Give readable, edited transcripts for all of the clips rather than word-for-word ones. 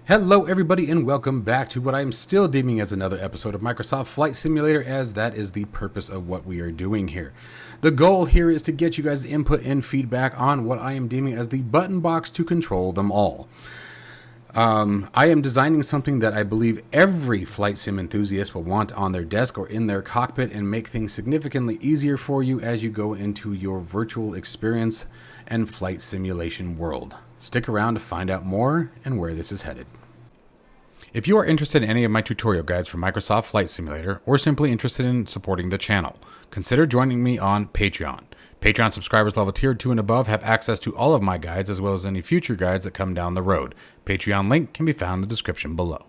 Hello everybody and welcome back to what I'm still deeming as another episode of Microsoft Flight Simulator, as that is the purpose of what we are doing here. The goal here is to get you guys input and feedback on what I am deeming as the button box to control them all. I am designing something that I believe every flight sim enthusiast will want on their desk or in their cockpit and make things significantly easier for you as you go into your virtual experience and flight simulation world. Stick around to find out more and where this is headed. If you are interested in any of my tutorial guides for Microsoft Flight Simulator, or simply interested in supporting the channel, consider joining me on Patreon. Patreon subscribers level tier 2 and above have access to all of my guides, as well as any future guides that come down the road. Patreon link can be found in the description below.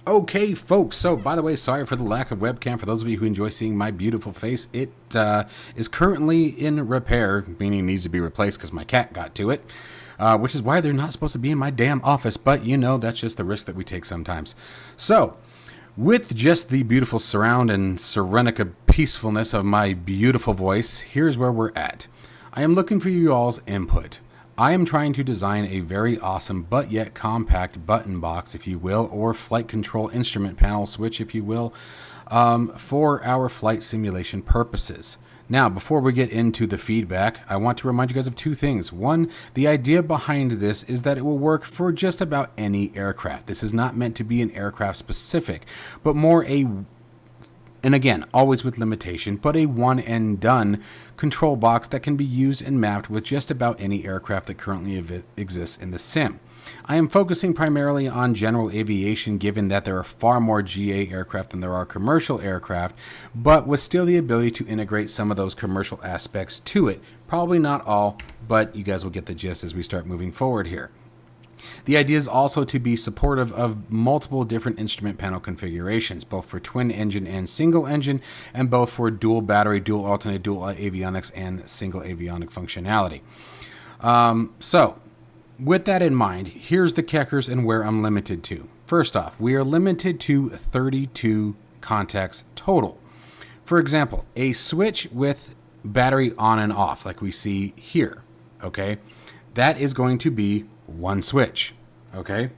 Okay, folks, so by the way, sorry for the lack of webcam. For those of you who enjoy seeing my beautiful face, it is currently in repair, meaning needs to be replaced because my cat got to it, which is why they're not supposed to be in my damn office, but you know, that's just the risk that we take sometimes. So, with just the beautiful surround and serenica peacefulness of my beautiful voice, here's where we're at. I am looking for you all's input. I am trying to design a very awesome but yet compact button box, if you will, or flight control instrument panel switch, if you will, for our flight simulation purposes. Now, before we get into the feedback, I want to remind you guys of two things. One, the idea behind this is that it will work for just about any aircraft. This is not meant to be an aircraft specific, but more and again, always with limitation, but a one and done control box that can be used and mapped with just about any aircraft that currently exists in the sim. I am focusing primarily on general aviation, given that there are far more GA aircraft than there are commercial aircraft, but with still the ability to integrate some of those commercial aspects to it. Probably not all, but you guys will get the gist as we start moving forward here. The idea is also to be supportive of multiple different instrument panel configurations, both for twin engine and single engine, and both for dual battery, dual alternate, dual avionics, and single avionic functionality. So, with that in mind, here's the kickers and where I'm limited to. First off, we are limited to 32 contacts total. For example, a switch with battery on and off, like we see here, okay? That is going to be one switch, okay?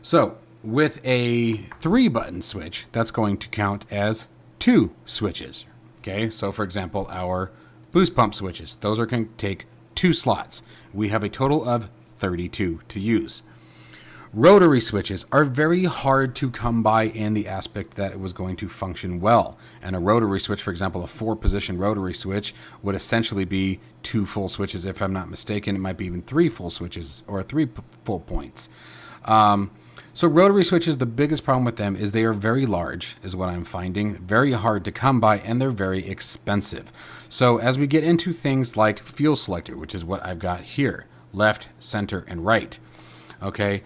So with a 3-button switch, that's going to count as 2 switches, okay? So for example, our boost pump switches, those are going to take 2 slots. We have a total of 32 to use. Rotary switches are very hard to come by in the aspect that it was going to function well. And a rotary switch, for example, a 4-position rotary switch would essentially be 2 full switches. If I'm not mistaken, it might be even 3 full switches or 3 full points. So rotary switches, the biggest problem with them is they are very large, is what I'm finding, very hard to come by, and they're very expensive. So as we get into things like fuel selector, which is what I've got here, left, center, and right, okay,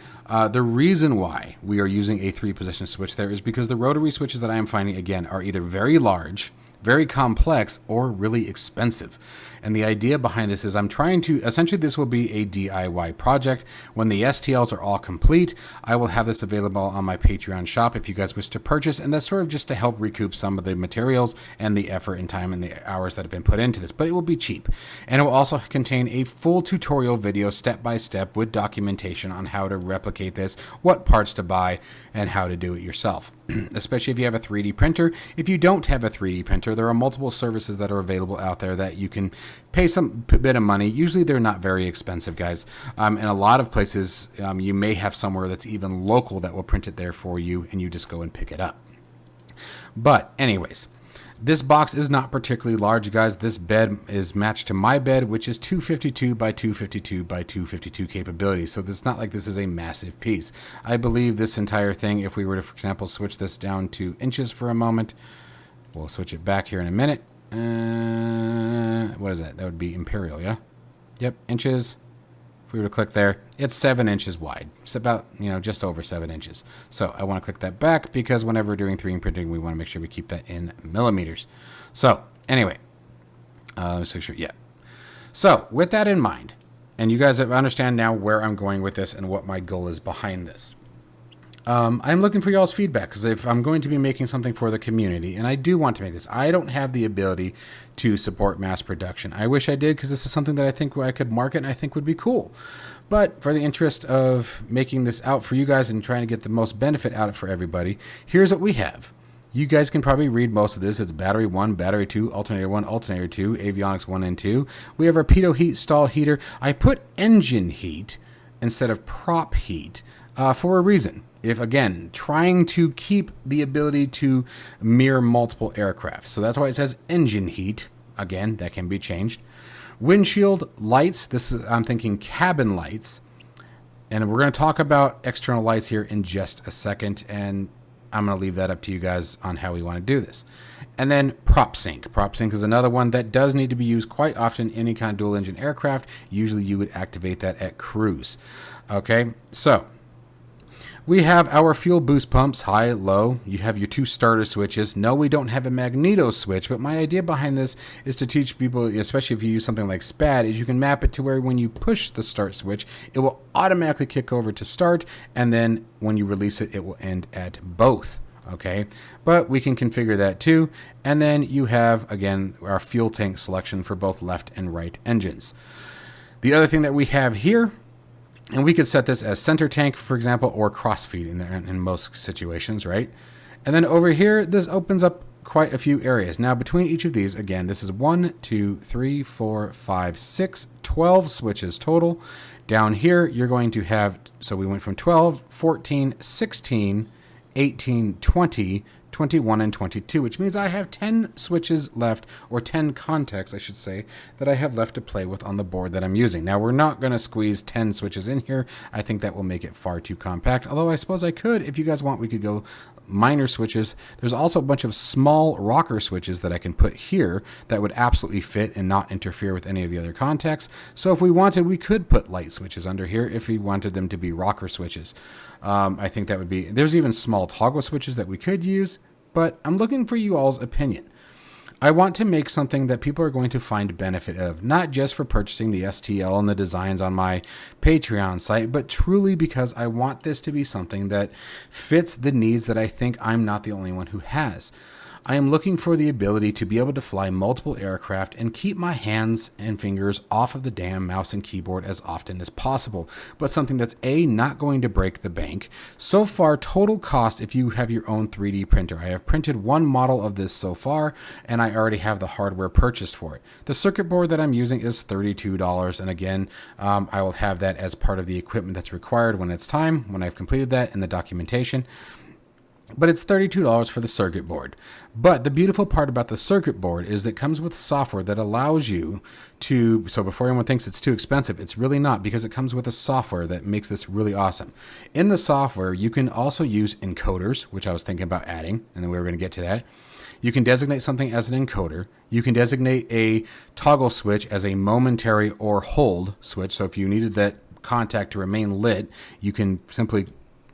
the reason why we are using a 3-position switch there is because the rotary switches that I am finding, again, are either very large, very complex, or really expensive. And the idea behind this is I'm trying to, essentially this will be a DIY project. When the STLs are all complete, I will have this available on my Patreon shop if you guys wish to purchase, and that's sort of just to help recoup some of the materials and the effort and time and the hours that have been put into this, but it will be cheap. And it will also contain a full tutorial video step by step with documentation on how to replicate this, what parts to buy, and how to do it yourself. Especially if you have a 3D printer. If you don't have a 3D printer, there are multiple services that are available out there that you can pay some bit of money. Usually they're not very expensive, guys. In a lot of places, you may have somewhere that's even local that will print it there for you, and you just go and pick it up. But anyways, this box is not particularly large, guys. This bed is matched to my bed, which is 252 by 252 by 252 capability. So it's not like this is a massive piece. I believe this entire thing, if we were to, for example, switch this down to inches for a moment, we'll switch it back here in a minute. What is that? That would be imperial, yeah? Yep, inches. If we were to click there, it's 7 inches wide. It's about, just over 7 inches. So I want to click that back because whenever we're doing 3D printing, we want to make sure we keep that in millimeters. So anyway, let's make sure, yeah. So with that in mind, and you guys understand now where I'm going with this and what my goal is behind this. I'm looking for y'all's feedback, because if I'm going to be making something for the community, and I do want to make this, I don't have the ability to support mass production. I wish I did, because this is something that I think I could market and I think would be cool. But for the interest of making this out for you guys and trying to get the most benefit out of it for everybody, here's what we have. You guys can probably read most of this. It's battery 1, battery 2, alternator 1, alternator 2, avionics 1 and 2. We have our pitot heat stall heater. I put engine heat instead of prop heat for a reason. If, again, trying to keep the ability to mirror multiple aircraft. So that's why it says engine heat. Again, that can be changed. Windshield lights. This is, I'm thinking cabin lights. And we're going to talk about external lights here in just a second. And I'm going to leave that up to you guys on how we want to do this. And then prop sync. Prop sync is another one that does need to be used quite often in any kind of dual engine aircraft. Usually you would activate that at cruise. Okay, so we have our fuel boost pumps, high, low. You have your 2 starter switches. No, we don't have a magneto switch, but my idea behind this is to teach people, especially if you use something like SPAD, is you can map it to where when you push the start switch, it will automatically kick over to start, and then when you release it, it will end at both. Okay, but we can configure that too. And then you have, again, our fuel tank selection for both left and right engines. The other thing that we have here, and we could set this as center tank, for example, or crossfeed in most situations, right? And then over here, this opens up quite a few areas. Now, between each of these, again, this is 1, 2, 3, 4, 5, 6, 12 switches total. Down here, you're going to have, so we went from 12, 14, 16, 18, 20, 21, and 22, which means I have 10 switches left, or 10 contacts, I should say, that I have left to play with on the board that I'm using. Now, we're not going to squeeze 10 switches in here. I think that will make it far too compact, although I suppose I could. If you guys want, we could go minor switches. There's also a bunch of small rocker switches that I can put here that would absolutely fit and not interfere with any of the other contacts. So if we wanted, we could put light switches under here if we wanted them to be rocker switches. I think that would be, there's even small toggle switches that we could use, but I'm looking for you all's opinion. I want to make something that people are going to find benefit of, not just for purchasing the STL and the designs on my Patreon site, but truly because I want this to be something that fits the needs that I think I'm not the only one who has. I am looking for the ability to be able to fly multiple aircraft and keep my hands and fingers off of the damn mouse and keyboard as often as possible, but something that's A, not going to break the bank. So far, total cost if you have your own 3D printer. I have printed one model of this so far, and I already have the hardware purchased for it. The circuit board that I'm using is $32, and again, I will have that as part of the equipment that's required when it's time, when I've completed that in the documentation. But it's $32 for the circuit board. But the beautiful part about the circuit board is that it comes with software that allows you to, so before anyone thinks it's too expensive, it's really not, because it comes with a software that makes this really awesome. In the software, you can also use encoders, which I was thinking about adding, and then we were going to get to that. You can designate something as an encoder. You can designate a toggle switch as a momentary or hold switch. So if you needed that contact to remain lit, you can simply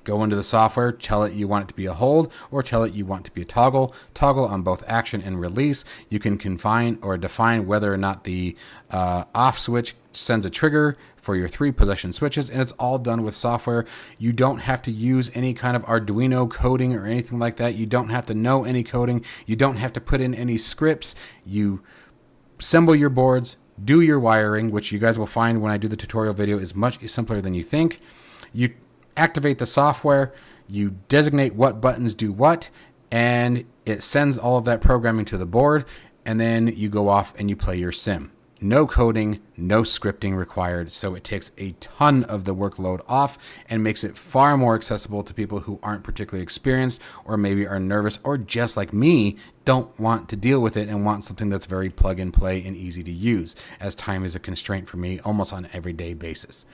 go into the software, tell it you want it to be a hold, or tell it you want it to be a toggle. Toggle on both action and release. You can confine or define whether or not the off switch sends a trigger for your 3 possession switches, and it's all done with software. You don't have to use any kind of Arduino coding or anything like that. You don't have to know any coding. You don't have to put in any scripts. You assemble your boards, do your wiring, which you guys will find when I do the tutorial video is much simpler than you think. You activate the software, you designate what buttons do what, and it sends all of that programming to the board, and then you go off and you play your sim. No coding, no scripting required, so it takes a ton of the workload off and makes it far more accessible to people who aren't particularly experienced or maybe are nervous or just like me don't want to deal with it and want something that's very plug and play and easy to use, as time is a constraint for me almost on an everyday basis.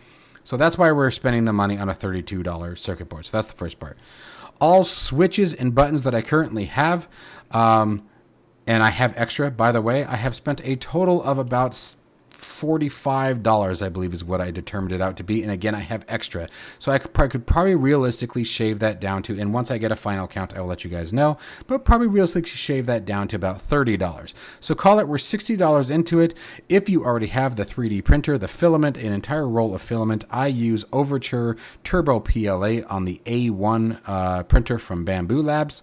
So that's why we're spending the money on a $32 circuit board. So that's the first part. All switches and buttons that I currently have, and I have extra, by the way, I have spent a total of about $45, I believe, is what I determined it out to be. And again, I have extra, so I could probably realistically shave that down to, and once I get a final count, I will let you guys know, but probably realistically shave that down to about $30. So call it, we're $60 into it. If you already have the 3D printer, the filament, an entire roll of filament, I use Overture Turbo PLA on the A1 printer from Bamboo Labs.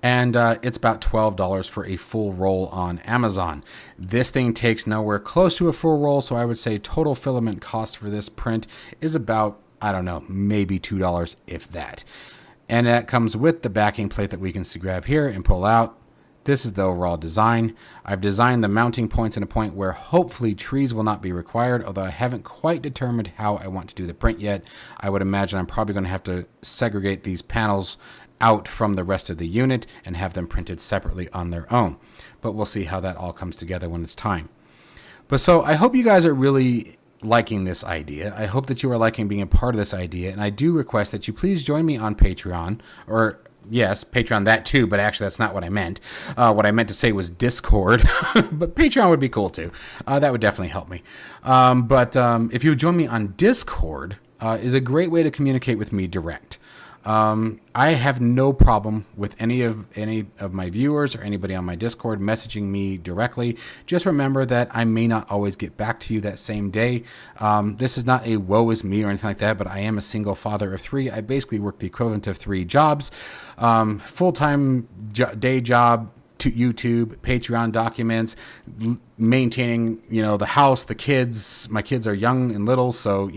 And it's about $12 for a full roll on Amazon. This thing takes nowhere close to a full roll, so I would say total filament cost for this print is about, I don't know, maybe $2, if that. And that comes with the backing plate that we can grab here and pull out. This is the overall design. I've designed the mounting points in a point where hopefully trees will not be required, although I haven't quite determined how I want to do the print yet. I would imagine I'm probably going to have to segregate these panels out from the rest of the unit and have them printed separately on their own. But we'll see how that all comes together when it's time. But so I hope you guys are really liking this idea. I hope that you are liking being a part of this idea. And I do request that you please join me on Patreon, or yes, Patreon, that too, but actually that's not what I meant. What I meant to say was Discord, but Patreon would be cool too. That would definitely help me. But if you join me on Discord, is a great way to communicate with me direct. I have no problem with any of my viewers or anybody on my Discord messaging me directly. Just remember that I may not always get back to you that same day. This is not a woe is me or anything like that, but I am a single father of 3. I basically work the equivalent of 3 jobs, full-time day job, to YouTube, Patreon documents, maintaining, the house, the kids. My kids are young and little, so,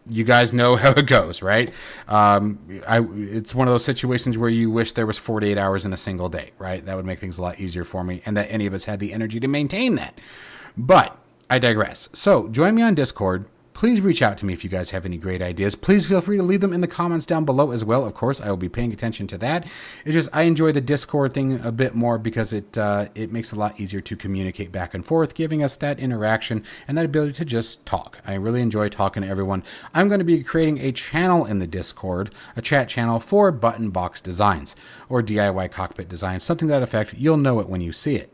you guys know how it goes, right? It's one of those situations where you wish there was 48 hours in a single day, right? That would make things a lot easier for me, and that any of us had the energy to maintain that. But I digress. So join me on Discord. Please reach out to me if you guys have any great ideas. Please feel free to leave them in the comments down below as well. Of course, I will be paying attention to that. It's just I enjoy the Discord thing a bit more because it makes it a lot easier to communicate back and forth, giving us that interaction and that ability to just talk. I really enjoy talking to everyone. I'm going to be creating a channel in the Discord, a chat channel for button box designs or DIY cockpit designs, something to that effect. You'll know it when you see it.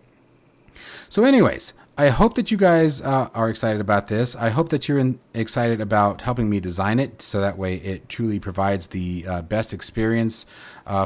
So anyways, I hope that you guys are excited about this. I hope that you're excited about helping me design it, so that way it truly provides the best experience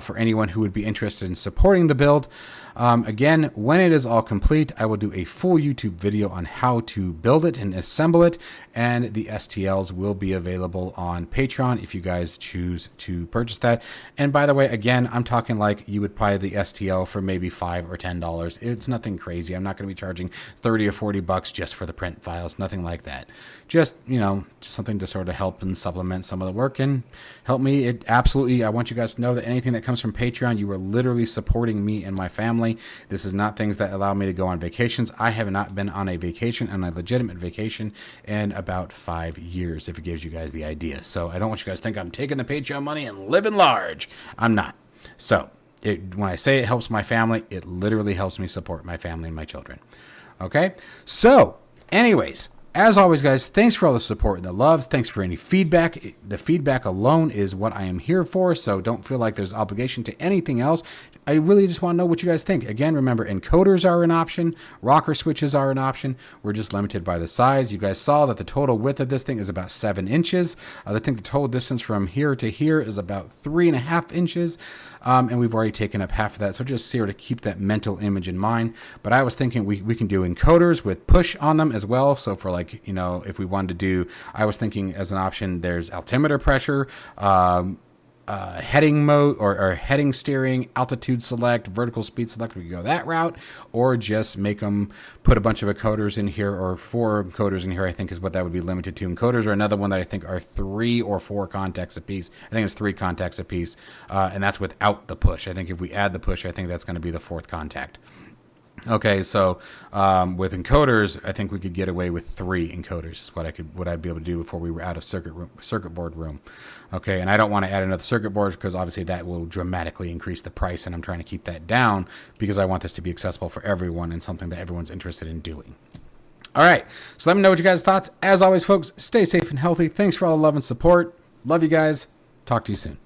for anyone who would be interested in supporting the build. Again, when it is all complete, I will do a full YouTube video on how to build it and assemble it, and the STLs will be available on Patreon if you guys choose to purchase that. And by the way, again, I'm talking like you would buy the STL for maybe $5 or $10. It's nothing crazy. I'm not going to be charging $30 or $40 just for the print files, nothing like that. Just, just something to sort of help and supplement some of the work and help me. It absolutely, I want you guys to know that anything that comes from Patreon, you are literally supporting me and my family. This is not things that allow me to go on vacations. I have not been on a vacation, on a legitimate vacation, in about 5 years, if it gives you guys the idea. So I don't want you guys to think I'm taking the Patreon money and living large. I'm not. So when I say it helps my family, it literally helps me support my family and my children. Okay? So anyways, as always, guys, thanks for all the support and the love. Thanks for any feedback. The feedback alone is what I am here for, so don't feel like there's obligation to anything else. I really just want to know what you guys think. Again, remember, encoders are an option. Rocker switches are an option. We're just limited by the size. You guys saw that the total width of this thing is about 7 inches. I think the total distance from here to here is about 3.5 inches. And we've already taken up half of that. So just here to keep that mental image in mind. But I was thinking we can do encoders with push on them as well. So for if we wanted to do, I was thinking as an option, there's altimeter pressure, heading mode or heading steering, altitude select, vertical speed select. We could go that route, or just make them put a bunch of encoders in here, or 4 encoders in here, I think is what that would be limited to. Encoders are another one that I think are 3 or 4 contacts a piece. I think it's 3 contacts a piece, and that's without the push. I think if we add the push, I think that's going to be the 4th contact. Okay, so with encoders, I think we could get away with 3 encoders. Is what I'd be able to do before we were out of circuit board room. Okay, and I don't want to add another circuit board because obviously that will dramatically increase the price, and I'm trying to keep that down because I want this to be accessible for everyone and something that everyone's interested in doing. All right, so let me know what you guys' thoughts. As always, folks, stay safe and healthy. Thanks for all the love and support. Love you guys. Talk to you soon.